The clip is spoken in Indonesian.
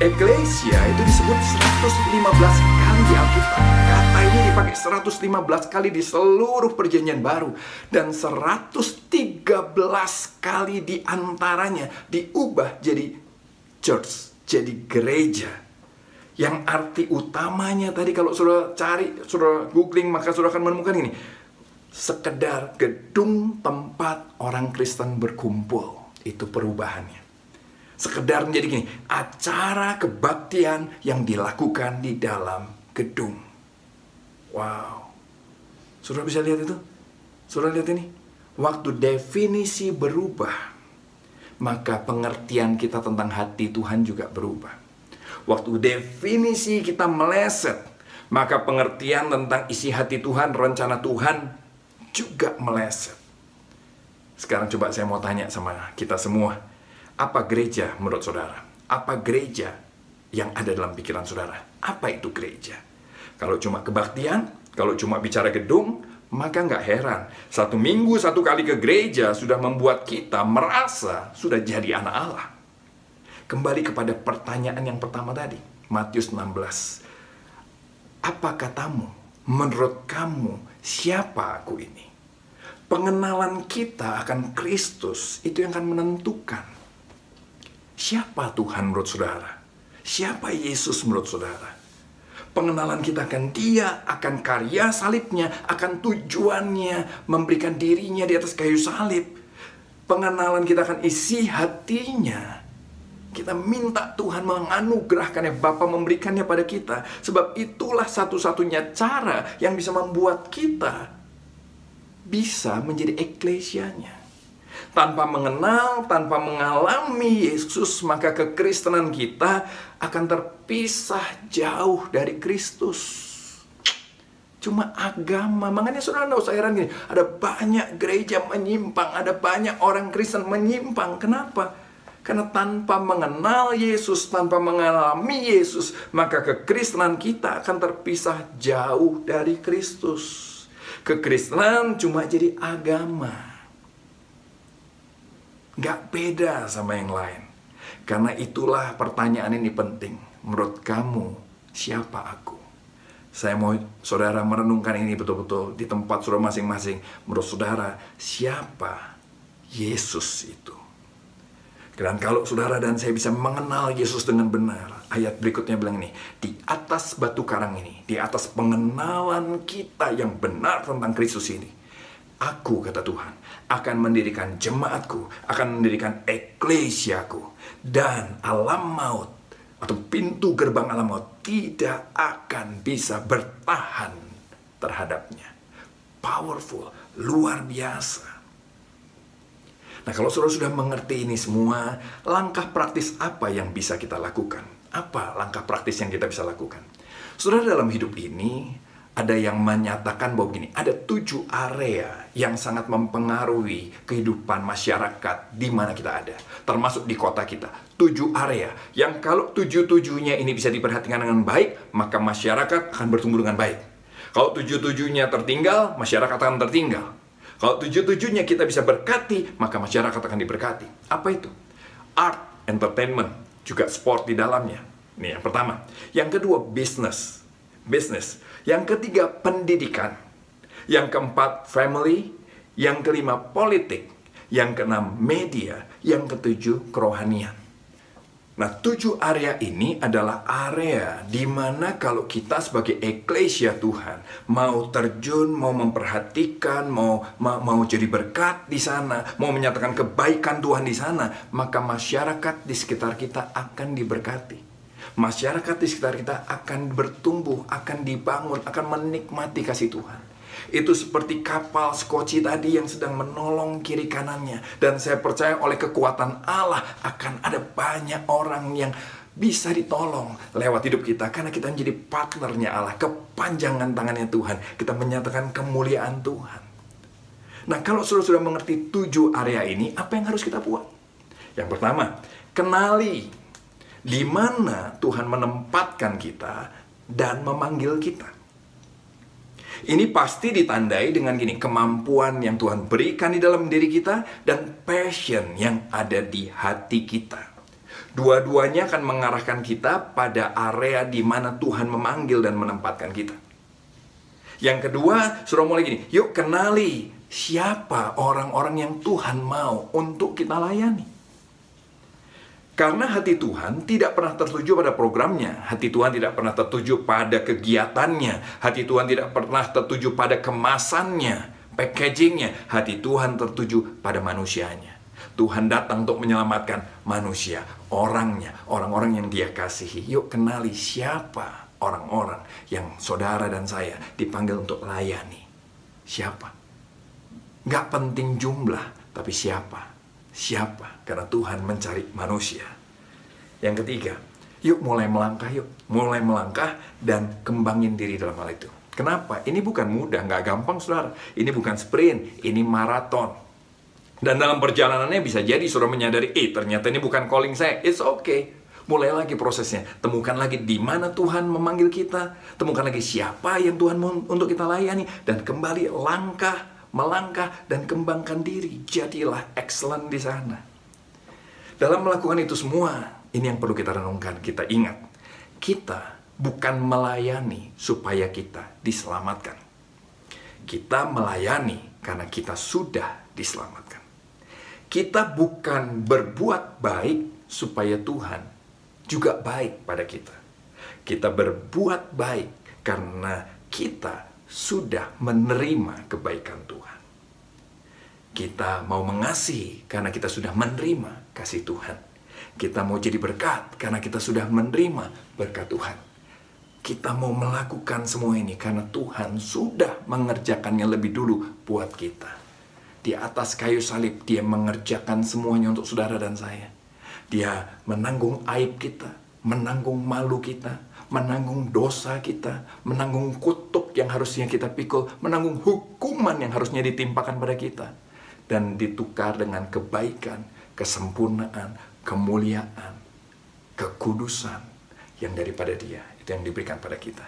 Eklesia itu disebut 115 kali di Alkitab. Kata ini dipakai 115 kali di seluruh perjanjian baru. Dan 113 kali di antaranya diubah jadi church, jadi gereja. Yang arti utamanya tadi kalau saudara cari, saudara googling, maka saudara akan menemukan ini. Sekedar gedung tempat orang Kristen berkumpul. Itu perubahannya. Sekedar menjadi gini, acara kebaktian yang dilakukan di dalam gedung. Wow. Saudara bisa lihat itu? Saudara lihat ini? Waktu definisi berubah, maka pengertian kita tentang hati Tuhan juga berubah. Waktu definisi kita meleset, maka pengertian tentang isi hati Tuhan, rencana Tuhan juga meleset. Sekarang coba saya mau tanya sama kita semua. Apa gereja menurut saudara? Apa gereja yang ada dalam pikiran saudara? Apa itu gereja? Kalau cuma kebaktian, kalau cuma bicara gedung, maka nggak heran. 1 minggu 1 kali ke gereja sudah membuat kita merasa sudah jadi anak Allah. Kembali kepada pertanyaan yang pertama tadi. Matius 16. Apa katamu? Menurut kamu, siapa aku ini? Pengenalan kita akan Kristus itu yang akan menentukan siapa Tuhan menurut saudara? Siapa Yesus menurut saudara? Pengenalan kita akan Dia, akan karya salibnya, akan tujuannya memberikan dirinya di atas kayu salib. Pengenalan kita akan isi hatinya. Kita minta Tuhan menganugerahkannya, Bapa memberikannya pada kita. Sebab itulah satu-satunya cara yang bisa membuat kita bisa menjadi eklesianya. Tanpa mengenal, tanpa mengalami Yesus, maka kekristenan kita akan terpisah jauh dari Kristus. Cuma agama. Makanya saudara tidak usah heran gini. Ada banyak gereja menyimpang, ada banyak orang Kristen menyimpang. Kenapa? Karena tanpa mengenal Yesus, tanpa mengalami Yesus, maka kekristenan kita akan terpisah jauh dari Kristus. Kekristenan cuma jadi agama. Gak beda sama yang lain. Karena itulah pertanyaan ini penting. Menurut kamu, siapa aku? Saya mau saudara merenungkan ini betul-betul di tempat saudara masing-masing. Menurut saudara, siapa Yesus itu? Dan kalau saudara dan saya bisa mengenal Yesus dengan benar, ayat berikutnya bilang ini, di atas batu karang ini, di atas pengenalan kita yang benar tentang Kristus ini, aku, kata Tuhan, akan mendirikan jemaatku, akan mendirikan eklesiaku, dan alam maut, atau pintu gerbang alam maut, tidak akan bisa bertahan terhadapnya. Powerful, luar biasa. Nah, kalau saudara sudah mengerti ini semua, langkah praktis apa yang bisa kita lakukan? Apa langkah praktis yang kita bisa lakukan? Saudara, dalam hidup ini, ada yang menyatakan bahwa begini, ada 7 area yang sangat mempengaruhi kehidupan masyarakat di mana kita ada. Termasuk di kota kita. 7 area yang kalau 7-7-nya ini bisa diperhatikan dengan baik, maka masyarakat akan bertumbuh dengan baik. Kalau 7-7-nya tertinggal, masyarakat akan tertinggal. Kalau 7-7-nya kita bisa berkati, maka masyarakat akan diberkati. Apa itu? Art, entertainment, juga sport di dalamnya. Ini yang pertama. Yang kedua, bisnis. Yang ketiga, pendidikan. Yang keempat, family. Yang kelima, politik. Yang keenam, media. Yang ketujuh, kerohanian. Nah, 7 area ini adalah area di mana kalau kita sebagai eklesia Tuhan mau terjun, mau memperhatikan, mau jadi berkat di sana, mau menyatakan kebaikan Tuhan di sana, maka masyarakat di sekitar kita akan diberkati. Masyarakat di sekitar kita akan bertumbuh, akan dibangun, akan menikmati kasih Tuhan. Itu seperti kapal skoci tadi yang sedang menolong kiri kanannya. Dan saya percaya oleh kekuatan Allah akan ada banyak orang yang bisa ditolong lewat hidup kita. Karena kita menjadi partnernya Allah, kepanjangan tangannya Tuhan. Kita menyatakan kemuliaan Tuhan. Nah, kalau sudah mengerti 7 area ini, apa yang harus kita buat? Yang pertama, kenali di mana Tuhan menempatkan kita dan memanggil kita. Ini pasti ditandai dengan gini, kemampuan yang Tuhan berikan di dalam diri kita dan passion yang ada di hati kita. Dua-duanya akan mengarahkan kita pada area di mana Tuhan memanggil dan menempatkan kita. Yang kedua, suruh mulai gini, yuk kenali siapa orang-orang yang Tuhan mau untuk kita layani. Karena hati Tuhan tidak pernah tertuju pada programnya, hati Tuhan tidak pernah tertuju pada kegiatannya, hati Tuhan tidak pernah tertuju pada kemasannya, packagingnya, hati Tuhan tertuju pada manusianya. Tuhan datang untuk menyelamatkan manusia, orangnya, orang-orang yang Dia kasihi. Yuk kenali siapa orang-orang yang saudara dan saya dipanggil untuk layani. Siapa? Gak penting jumlah, tapi siapa? Siapa? Karena Tuhan mencari manusia. Yang ketiga, yuk mulai melangkah yuk. Mulai melangkah dan kembangin diri dalam hal itu. Kenapa? Ini bukan mudah, gak gampang saudara. Ini bukan sprint, ini maraton. Dan dalam perjalanannya bisa jadi saudara menyadari, ternyata ini bukan calling saya. It's okay. Mulai lagi prosesnya. Temukan lagi di mana Tuhan memanggil kita. Temukan lagi siapa yang Tuhan mau untuk kita layani. Dan kembali melangkah, dan kembangkan diri. Jadilah excellent di sana. Dalam melakukan itu semua, ini yang perlu kita renungkan. Kita ingat, kita bukan melayani supaya kita diselamatkan. Kita melayani karena kita sudah diselamatkan. Kita bukan berbuat baik supaya Tuhan juga baik pada kita. Kita berbuat baik karena kita sudah menerima kebaikan Tuhan. Kita mau mengasihi karena kita sudah menerima kasih Tuhan. Kita mau jadi berkat karena kita sudah menerima berkat Tuhan. Kita mau melakukan semua ini karena Tuhan sudah mengerjakannya lebih dulu buat kita. Di atas kayu salib, Dia mengerjakan semuanya untuk saudara dan saya. Dia menanggung aib kita, menanggung malu kita, menanggung dosa kita, menanggung kutuk yang harusnya kita pikul, menanggung hukuman yang harusnya ditimpakan pada kita. Dan ditukar dengan kebaikan, kesempurnaan, kemuliaan, kekudusan yang daripada Dia. Itu yang diberikan pada kita.